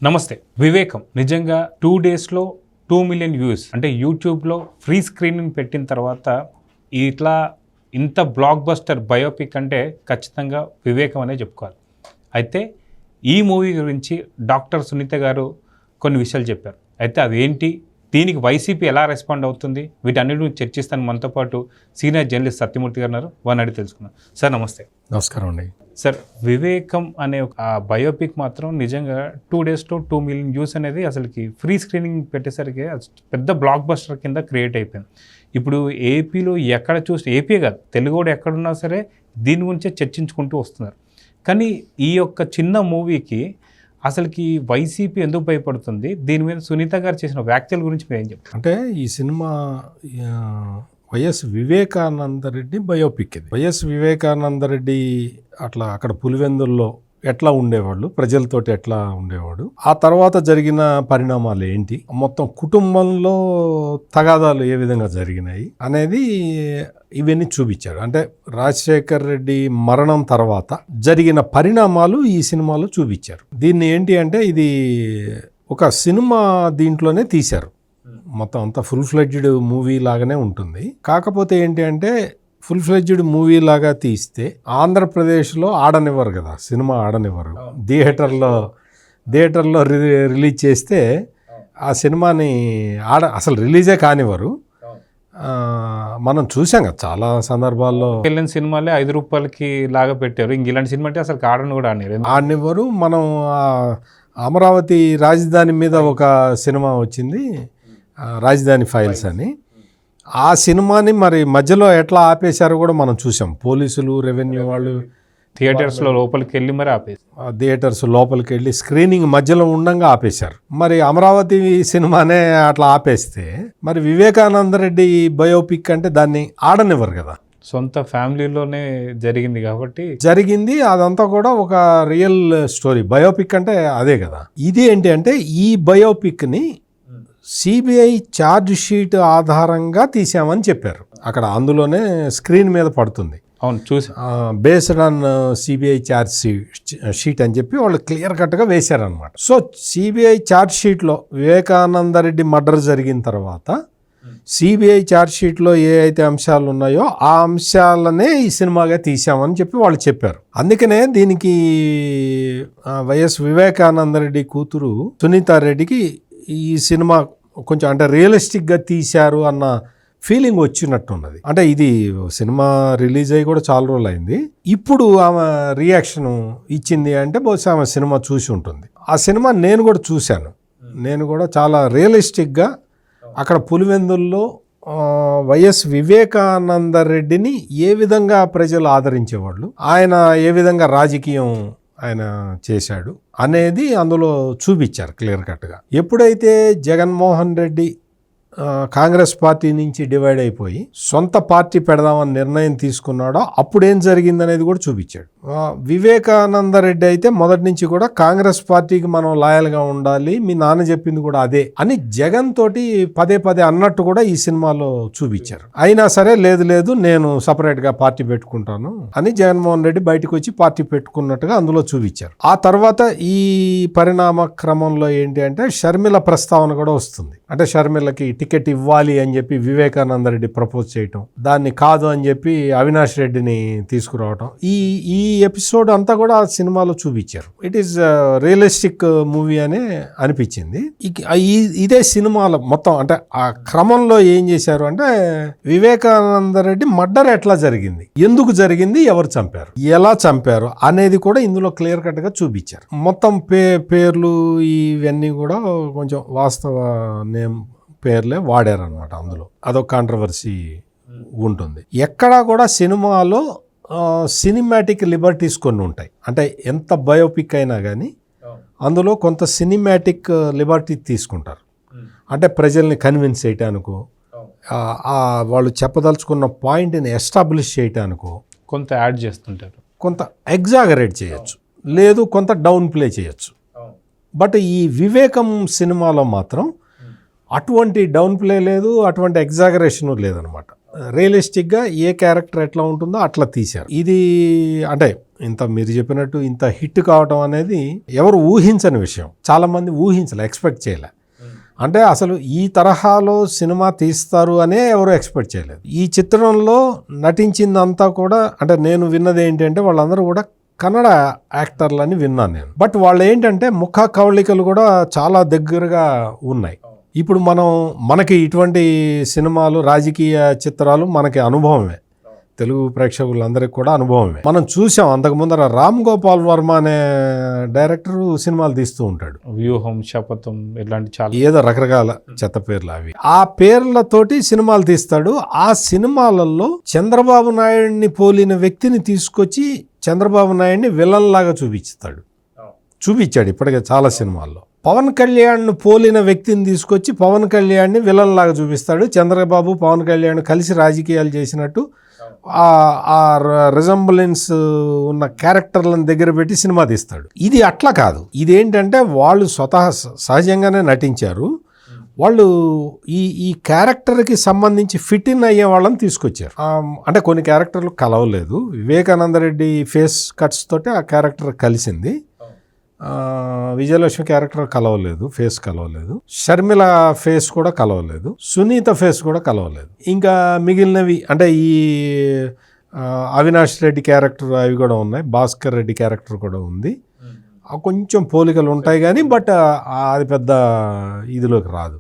నమస్తే. వివేకం నిజంగా 2 డేస్లో 2 మిలియన్ వ్యూస్ అంటే యూట్యూబ్లో ఫ్రీ స్క్రీనింగ్ పెట్టిన తర్వాత ఇట్లా ఇంత బ్లాక్ బస్టర్ బయోపిక్ అంటే ఖచ్చితంగా వివేకం అనే చెప్పుకోవాలి. అయితే ఈ మూవీ గురించి డాక్టర్ సునీత గారు కొన్ని విషయాలు చెప్పారు. అయితే అవేంటి, దీనికి వైసీపీ ఎలా రెస్పాండ్ అవుతుంది, వీటన్నిటి గురించి చర్చిస్తాను. మనతో పాటు సీనియర్ జర్నలిస్ట్ సత్యమూర్తి గారు ఉన్నారు, వారిని అడిగి తెలుసుకున్నాం. సార్ నమస్తే. నమస్కారం అండి. సార్, వివేకం అనే ఆ బయోపిక్ మాత్రం నిజంగా 2 డేస్లో 2 మిలియన్ వ్యూస్ అనేది అసలుకి ఫ్రీ స్క్రీనింగ్ పెట్టేసరికి పెద్ద బ్లాక్ బస్టర్ కింద క్రియేట్ అయిపోయింది. ఇప్పుడు ఏపీలో ఎక్కడ చూస్తే, ఏపీ కాదు తెలుగు కూడా ఎక్కడున్నా సరే దీని గురించే చర్చించుకుంటూ వస్తున్నారు. కానీ ఈ యొక్క చిన్న మూవీకి అసలుకి వైసీపీ ఎందుకు భయపడుతుంది? దీని మీద సునీత గారు చేసిన వ్యాఖ్యల గురించి మీరు ఏం చెప్తారు? అంటే ఈ సినిమా వైఎస్ వివేకానందరెడ్డి బయోపిక్. ఇది వైఎస్ వివేకానందరెడ్డి అక్కడ పులివెందుల్లో ఎట్లా ఉండేవాళ్ళు, ప్రజలతోటి ఎట్లా ఉండేవాడు, ఆ తర్వాత జరిగిన పరిణామాలు ఏంటి, మొత్తం కుటుంబంలో తగాదాలు ఏ విధంగా జరిగినాయి అనేది ఇవన్నీ చూపించాడు. అంటే రాజశేఖర్ రెడ్డి మరణం తర్వాత జరిగిన పరిణామాలు ఈ సినిమాలో చూపించారు. దీన్ని ఏంటి అంటే ఇది ఒక సినిమా దీంట్లోనే తీశారు. మొత్తం అంతా ఫుల్ ఫ్లెడ్జ్డ్ మూవీ లాగానే ఉంటుంది. కాకపోతే ఏంటి అంటే ఫుల్ ఫ్లెడ్జ్డ్ మూవీ లాగా తీస్తే ఆంధ్రప్రదేశ్లో ఆడనివ్వరు కదా, సినిమా ఆడనివ్వరు. థియేటర్లో రిలీజ్ చేస్తే ఆ సినిమాని అసలు రిలీజే కానివ్వరు. మనం చూసాం కదా చాలా సందర్భాల్లో. వెళ్ళిన సినిమాలే 5 రూపాయలకి లాగా పెట్టారు. ఇంక ఇలాంటి సినిమా అంటే అసలు ఆడని కూడా ఆడనివ్వరు. మనం అమరావతి రాజధాని మీద ఒక సినిమా వచ్చింది, రాజధాని ఫైల్స్ అని. ఆ సినిమాని మరి మధ్యలో ఎట్లా ఆపేశారో కూడా మనం చూసాం. పోలీసులు, రెవెన్యూ వాళ్ళు థియేటర్స్లో లోపలికి వెళ్ళి మరి ఆపేసి, థియేటర్స్ లోపలికి వెళ్ళి స్క్రీనింగ్ మధ్యలో ఉండంగా ఆపేశారు. మరి అమరావతి సినిమానే అట్లా ఆపేస్తే మరి వివేకానందరెడ్డి బయోపిక్ అంటే దాన్ని ఆడనివ్వరు కదా. సొంత ఫ్యామిలీలోనే జరిగింది కాబట్టి జరిగింది. అదంతా కూడా ఒక రియల్ స్టోరీ. బయోపిక్ అంటే అదే కదా. ఇది ఏంటి అంటే ఈ బయోపిక్ని సిబిఐ ఛార్జ్ షీట్ ఆధారంగా తీసామని చెప్పారు. అక్కడ అందులోనే స్క్రీన్ మీద పడుతుంది. అవును, చూసి based on CBI charge sheet అని చెప్పి వాళ్ళు క్లియర్ కట్గా వేశారనమాట. సో సిబిఐ ఛార్జ్ షీట్లో వివేకానందరెడ్డి మర్డర్ జరిగిన తర్వాత సిబిఐ ఛార్జ్ షీట్లో ఏ అయితే అంశాలు ఉన్నాయో ఆ అంశాలనే ఈ సినిమాగా తీసామని చెప్పి వాళ్ళు చెప్పారు. అందుకనే దీనికి వైఎస్ వివేకానందరెడ్డి కూతురు సునీతారెడ్డికి ఈ సినిమా కొంచెం అంటే రియలిస్టిక్గా తీశారు అన్న ఫీలింగ్ వచ్చినట్టున్నది. అంటే ఇది సినిమా రిలీజ్ అయ్యి కూడా చాలా రోజులు అయింది. ఇప్పుడు ఆమె రియాక్షన్ ఇచ్చింది అంటే బహుశా ఆమె సినిమా చూసి ఉంటుంది. ఆ సినిమా నేను కూడా చూశాను. నేను కూడా చాలా రియలిస్టిక్గా అక్కడ పులివెందుల్లో వైఎస్ వివేకానందరెడ్డిని ఏ విధంగా ప్రజలు ఆదరించేవాళ్ళు, ఆయన ఏ విధంగా రాజకీయం ఆయన చేశాడు అనేది అందులో చూపించారు క్లియర్ కట్గా. ఎప్పుడైతే జగన్మోహన్ రెడ్డి కాంగ్రెస్ పార్టీ నుంచి డివైడ్ అయిపోయి సొంత పార్టీ పెడదామని నిర్ణయం తీసుకున్నాడో అప్పుడు ఏం జరిగిందనేది కూడా చూపించాడు. వివేకానందరెడ్డి అయితే మొదటి నుంచి కూడా కాంగ్రెస్ పార్టీకి మనం లాయల్గా ఉండాలి, మీ నాన్న చెప్పింది కూడా అదే అని జగన్ తోటి పదే అన్నట్టు కూడా ఈ సినిమాలో చూపించారు. అయినా సరే లేదు నేను సపరేట్గా పార్టీ పెట్టుకుంటాను అని జగన్మోహన్ రెడ్డి బయటకు వచ్చి పార్టీ పెట్టుకున్నట్టుగా అందులో చూపించారు. ఆ తర్వాత ఈ పరిణామ క్రమంలో ఏంటి అంటే షర్మిల ప్రస్తావన కూడా వస్తుంది. అంటే షర్మిలకి టికెట్ ఇవ్వాలి అని చెప్పి వివేకానందరెడ్డి ప్రపోజ్ చేయటం, దాన్ని కాదు అని చెప్పి అవినాష్ రెడ్డిని తీసుకురావటం, ఈ ఎపిసోడ్ అంతా కూడా ఆ సినిమాలో చూపించారు. ఇట్ ఈస్ రియలిస్టిక్ మూవీ అనే అనిపించింది. ఇదే సినిమాలో మొత్తం అంటే ఆ క్రమంలో ఏం చేశారు అంటే వివేకానందరెడ్డి మర్డర్ ఎట్లా జరిగింది, ఎందుకు జరిగింది, ఎవరు చంపారు, ఎలా చంపారు అనేది కూడా ఇందులో క్లియర్ కట్ గా చూపించారు. మొత్తం పేర్లు ఇవన్నీ కూడా కొంచెం వాస్తవ నేమ్ పేర్లే వాడారనమాట. అందులో అదొక కాంట్రవర్సీ ఉంటుంది. ఎక్కడా కూడా సినిమాలో సినిమాటిక్ లిబర్టీస్ కొన్ని ఉంటాయి. అంటే ఎంత బయోపిక్ అయినా కానీ అందులో కొంత సినిమాటిక్ లిబర్టీ తీసుకుంటారు. అంటే ప్రజల్ని కన్విన్స్ చేయటానికో, వాళ్ళు చెప్పదలుచుకున్న పాయింట్ని ఎస్టాబ్లిష్ చేయటానికో కొంత యాడ్ చేస్తుంటారు, కొంత ఎగ్జాగరేట్ చేయొచ్చు, లేదు కొంత డౌన్ ప్లే చేయొచ్చు. బట్ ఈ వివేకం సినిమాలో మాత్రం అటువంటి డౌన్ ప్లే లేదు, అటువంటి ఎగ్జాగరేషన్ లేదనమాట. రియలిస్టిక్గా ఏ క్యారెక్టర్ ఎట్లా ఉంటుందో అట్లా తీశారు. ఇది అంటే ఇంత మీరు చెప్పినట్టు ఇంత హిట్ కావటం అనేది ఎవరు ఊహించని విషయం. చాలా మంది ఊహించలే, ఎక్స్పెక్ట్ చేయలే. అంటే అసలు ఈ తరహాలో సినిమా తీస్తారు అనే ఎవరు ఎక్స్పెక్ట్ చేయలేదు. ఈ చిత్రంలో నటించిందంతా కూడా, అంటే నేను విన్నది ఏంటంటే వాళ్ళందరూ కూడా కన్నడ యాక్టర్లని విన్నాను నేను. బట్ వాళ్ళు ఏంటంటే ముఖ కవళికలు కూడా చాలా దగ్గరగా ఉన్నాయి. ఇప్పుడు మనకి ఇటువంటి సినిమాలు, రాజకీయ చిత్రాలు మనకి అనుభవమే, తెలుగు ప్రేక్షకులందరికీ కూడా అనుభవమే. మనం చూసాం అంతకు ముందర రామ్ గోపాల్ వర్మ అనే డైరెక్టర్ సినిమాలు తీస్తూ ఉంటాడు. వ్యూహం, శపథం, ఇలాంటి చాలా ఏదో రకరకాల చెత్త పేర్లు అవి. ఆ పేర్లతోటి సినిమాలు తీస్తాడు. ఆ సినిమాలలో చంద్రబాబు నాయుడిని పోలిన వ్యక్తిని తీసుకొచ్చి చంద్రబాబు నాయుడిని విలన్ లాగా చూపించాడు ఇప్పటికే చాలా సినిమాల్లో. పవన్ కళ్యాణ్ పోలిన వ్యక్తిని తీసుకొచ్చి పవన్ కళ్యాణ్ని విలన్ లాగా చూపిస్తాడు. చంద్రబాబు పవన్ కళ్యాణ్ కలిసి రాజకీయాలు చేసినట్టు ఆ రిజంబులెన్స్ ఉన్న క్యారెక్టర్లను దగ్గర పెట్టి సినిమా తీస్తాడు. ఇది అట్లా కాదు. ఇదేంటంటే వాళ్ళు సహజంగానే నటించారు. వాళ్ళు ఈ క్యారెక్టర్కి సంబంధించి ఫిట్ ఇన్ అయ్యే వాళ్ళని తీసుకొచ్చారు. అంటే కొన్ని క్యారెక్టర్లు కలవలేదు. వివేకానంద రెడ్డి ఫేస్ కట్స్ తోటి ఆ క్యారెక్టర్ కలిసింది. విజయలక్ష్మి క్యారెక్టర్ కలవలేదు, ఫేస్ కలవలేదు. షర్మిల ఫేస్ కూడా కలవలేదు. సునీత ఫేస్ కూడా కలవలేదు. ఇంకా మిగిలినవి అంటే ఈ అవినాష్ రెడ్డి క్యారెక్టర్ అవి కూడా ఉన్నాయి. భాస్కర్ రెడ్డి క్యారెక్టర్ కూడా ఉంది. కొంచెం పోలికలు ఉంటాయి కానీ బట్ అది పెద్ద ఇదిలోకి రాదు.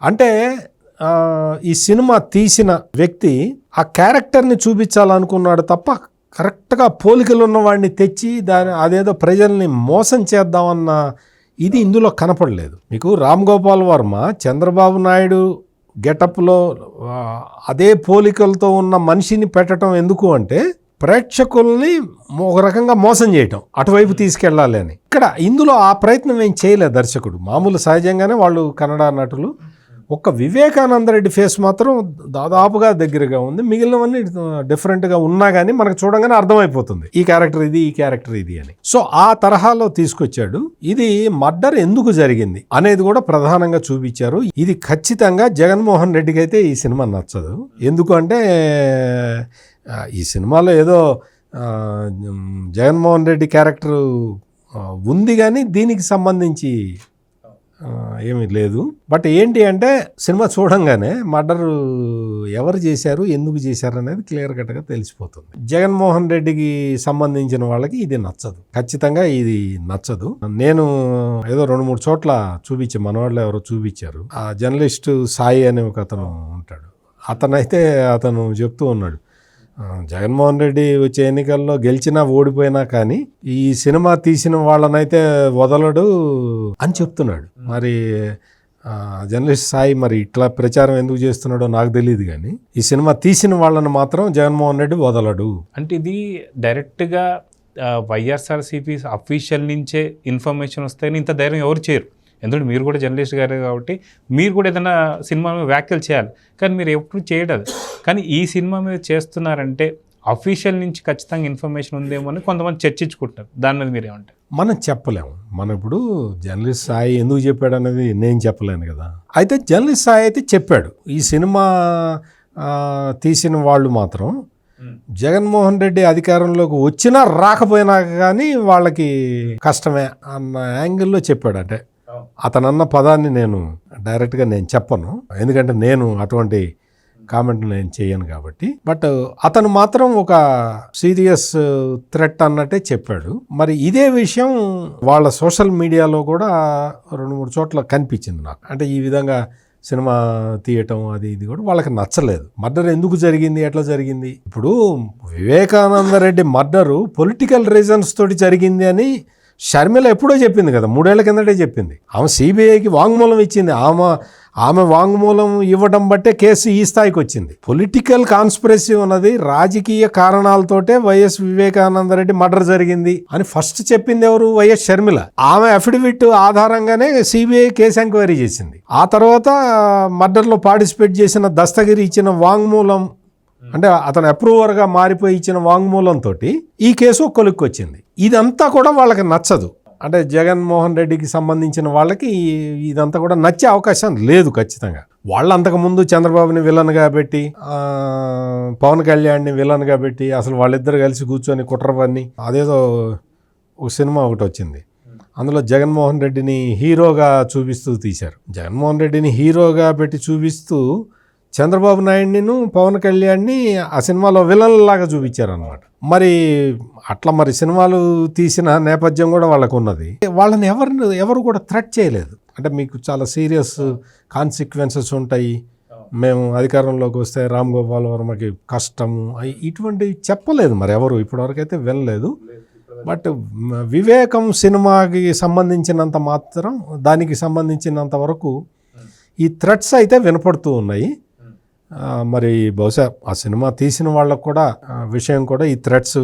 అంటే ఈ సినిమా తీసిన వ్యక్తి ఆ క్యారెక్టర్ని చూపించాలనుకున్నాడు తప్ప కరెక్ట్గా పోలికలు ఉన్నవాడిని తెచ్చి అదేదో ప్రజల్ని మోసం చేద్దామన్న ఇది ఇందులో కనపడలేదు. మీకు రామ్ గోపాల్ వర్మ చంద్రబాబు నాయుడు గెటప్లో అదే పోలికలతో ఉన్న మనిషిని పెట్టడం ఎందుకు అంటే ప్రేక్షకుల్ని ఒక రకంగా మోసం చేయటం, అటువైపు తీసుకెళ్ళాలి అని. ఇందులో ఆ ప్రయత్నం ఏం చేయలేదు దర్శకుడు. మామూలు సహజంగానే వాళ్ళు కన్నడ నటులు. ఒక్క వివేకానంద రెడ్డి ఫేస్ మాత్రం దాదాపుగా దగ్గరగా ఉంది. మిగిలినవన్నీ డిఫరెంట్గా ఉన్నా కానీ మనకు చూడంగానే అర్థమైపోతుంది ఈ క్యారెక్టర్ ఇది, ఈ క్యారెక్టర్ ఇది అని. సో ఆ తరహాలో తీసుకొచ్చాడు. ఇది మర్డర్ ఎందుకు జరిగింది అనేది కూడా ప్రధానంగా చూపించారు. ఇది ఖచ్చితంగా జగన్మోహన్ రెడ్డికి అయితే ఈ సినిమా నచ్చదు. ఎందుకు అంటే ఈ సినిమాలో ఏదో జగన్మోహన్ రెడ్డి క్యారెక్టర్ ఉంది కానీ దీనికి సంబంధించి ఏమీ లేదు. బట్ ఏంటి అంటే సినిమా చూడంగానే మర్డర్ ఎవరు చేశారు, ఎందుకు చేశారు అనేది క్లియర్ కట్గా తెలిసిపోతుంది. జగన్మోహన్ రెడ్డికి సంబంధించిన వాళ్ళకి ఇది నచ్చదు, ఖచ్చితంగా ఇది నచ్చదు. నేను ఏదో 2-3 చోట్ల చూపించాను, మన వాళ్ళు ఎవరో చూపించారు. ఆ జర్నలిస్ట్ సాయి అనే ఒక అతను ఉంటాడు. అతను చెప్తూ ఉన్నాడు, జగన్మోహన్ రెడ్డి వచ్చే ఎన్నికల్లో గెలిచినా ఓడిపోయినా కానీ ఈ సినిమా తీసిన వాళ్ళనైతే వదలడు అని చెప్తున్నాడు. మరి జర్నలిస్ట్ సాయి మరి ఇట్లా ప్రచారం ఎందుకు చేస్తున్నాడో నాకు తెలియదు కానీ ఈ సినిమా తీసిన వాళ్ళని మాత్రం జగన్మోహన్ రెడ్డి వదలడు. అంటే ఇది డైరెక్ట్గా వైఎస్ఆర్సీపీ అఫీషియల్ నుంచే ఇన్ఫర్మేషన్ వస్తాయని ఇంత ధైర్యం ఎవరు చేయరు. ఎందుకంటే మీరు కూడా జర్నలిస్ట్ గారు కాబట్టి మీరు కూడా ఏదైనా సినిమా మీద వ్యాఖ్యలు చేయాలి, కానీ మీరు ఎప్పుడు చేయడం. కానీ ఈ సినిమా మీద చేస్తున్నారంటే అఫీషియల్ నుంచి ఖచ్చితంగా ఇన్ఫర్మేషన్ ఉందేమో అని కొంతమంది చర్చించుకుంటారు. దాని మీద మీరు ఏమంటారు? మనం చెప్పలేము. మనం ఇప్పుడు జర్నలిస్ట్ సాయి ఎందుకు చెప్పాడు అనేది నేను చెప్పలేను కదా. అయితే జర్నలిస్ట్ సాయి అయితే చెప్పాడు, ఈ సినిమా తీసిన వాళ్ళు మాత్రం జగన్మోహన్ రెడ్డి అధికారంలోకి వచ్చినా రాకపోయినా కానీ వాళ్ళకి కష్టమే అన్న యాంగిల్లో చెప్పాడు. అంటే అతనన్న పదాన్ని నేను డైరెక్ట్గా చెప్పను, ఎందుకంటే నేను అటువంటి కామెంట్లు నేను చేయను కాబట్టి. బట్ అతను మాత్రం ఒక సీరియస్ థ్రెట్ అన్నట్టే చెప్పాడు. మరి ఇదే విషయం వాళ్ళ సోషల్ మీడియాలో కూడా 2-3 చోట్ల కనిపించింది నాకు. అంటే ఈ విధంగా సినిమా తీయటం అది ఇది కూడా వాళ్ళకి నచ్చలేదు. మర్డర్ ఎందుకు జరిగింది, ఎట్లా జరిగింది? ఇప్పుడు Vivekananda Reddy murder political reasons తోటి జరిగింది అని షర్మిల ఎప్పుడో చెప్పింది కదా, 3 ఏళ్ల కిందటే చెప్పింది. ఆమె సిబిఐకి వాంగ్మూలం ఇచ్చింది. ఆమె వాంగ్మూలం ఇవ్వడం బట్టే కేసు ఈ స్థాయికి వచ్చింది. పొలిటికల్ కాన్స్పిరసీ ఉన్నది, రాజకీయ కారణాలతోటే వైఎస్ వివేకానంద రెడ్డి మర్డర్ జరిగింది అని ఫస్ట్ చెప్పింది ఎవరు? వైఎస్ షర్మిల. ఆమె అఫిడవిట్ ఆధారంగానే సిబిఐ కేసు ఎంక్వైరీ చేసింది. ఆ తర్వాత మర్డర్లో పార్టిసిపేట్ చేసిన దస్తగిరి ఇచ్చిన వాంగ్మూలం, అంటే అతను అప్రూవర్గా మారిపోయి ఇచ్చిన వాంగ్మూలంతో ఈ కేసు కొలిక్కి వచ్చింది. ఇదంతా కూడా వాళ్ళకి నచ్చదు. అంటే జగన్మోహన్ రెడ్డికి సంబంధించిన వాళ్ళకి ఇదంతా కూడా నచ్చే అవకాశం లేదు ఖచ్చితంగా. వాళ్ళు అంతకుముందు చంద్రబాబుని విలన్గా పెట్టి పవన్ కళ్యాణ్ని విలన్గా పెట్టి అసలు వాళ్ళిద్దరు కలిసి కూర్చొని కుట్రపన్ని అదేదో ఒక సినిమా ఒకటి వచ్చింది, అందులో జగన్మోహన్ రెడ్డిని హీరోగా చూపిస్తూ తీశారు. జగన్మోహన్ రెడ్డిని హీరోగా పెట్టి చూపిస్తూ చంద్రబాబు నాయుడిని పవన్ కళ్యాణ్ని ఆ సినిమాలో విలన్లాగా చూపించారనమాట. మరి అట్లా మరి సినిమాలు తీసిన నేపథ్యం కూడా వాళ్ళకు ఉన్నది. వాళ్ళని ఎవరు కూడా థ్రెట్ చేయలేదు. అంటే మీకు చాలా సీరియస్ కాన్సిక్వెన్సెస్ ఉంటాయి, మేము అధికారంలోకి వస్తే రామ్ గోపాల్ వర్మకి కష్టము, ఇటువంటివి చెప్పలేదు మరి ఎవరు ఇప్పటివరకు అయితే వినలేదు. బట్ వివేకం సినిమాకి సంబంధించినంత మాత్రం దానికి సంబంధించినంత వరకు ఈ థ్రెట్స్ అయితే వినపడుతూ ఉన్నాయి. మరి బహుశా ఆ సినిమా తీసిన వాళ్ళకు కూడా విషయం కూడా ఈ థ్రెట్స్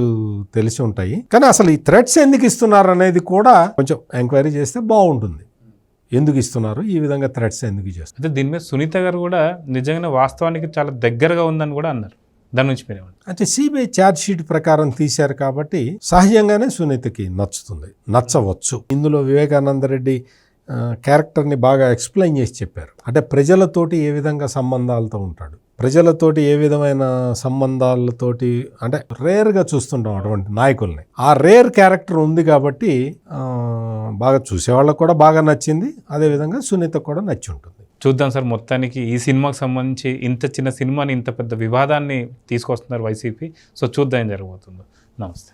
తెలిసి ఉంటాయి. కానీ అసలు ఈ థ్రెట్స్ ఎందుకు ఇస్తున్నారు అనేది కూడా కొంచెం ఎంక్వైరీ చేస్తే బాగుంటుంది. ఎందుకు ఇస్తున్నారు, ఈ విధంగా థ్రెట్స్ ఎందుకు చేస్తారు? అయితే దీని మీద సునీత గారు కూడా నిజంగానే వాస్తవానికి చాలా దగ్గరగా ఉందని కూడా అన్నారు. దాని నుంచి మీరు అంటే సిబిఐ ఛార్జ్ షీట్ ప్రకారం తీశారు కాబట్టి సహజంగానే సునీతకి నచ్చవచ్చు. ఇందులో వివేకానంద రెడ్డి క్యారెక్టర్ని బాగా ఎక్స్ప్లెయిన్ చేసి చెప్పారు. అంటే ప్రజలతోటి ఏ విధంగా సంబంధాలతో ఉంటాడు, ప్రజలతోటి ఏ విధమైన సంబంధాలతోటి, అంటే రేర్గా చూస్తుంటాం అటువంటి నాయకుల్ని. ఆ రేర్ క్యారెక్టర్ ఉంది కాబట్టి బాగా చూసేవాళ్ళకు కూడా బాగా నచ్చింది. అదేవిధంగా సునీత కూడా నచ్చి ఉంటుంది. చూద్దాం సార్, మొత్తానికి ఈ సినిమాకి సంబంధించి ఇంత చిన్న సినిమాని ఇంత పెద్ద వివాదాన్ని తీసుకొస్తున్నారు వైసీపీ. సో చూద్దాం ఏం జరగబోతుందో. నమస్తే.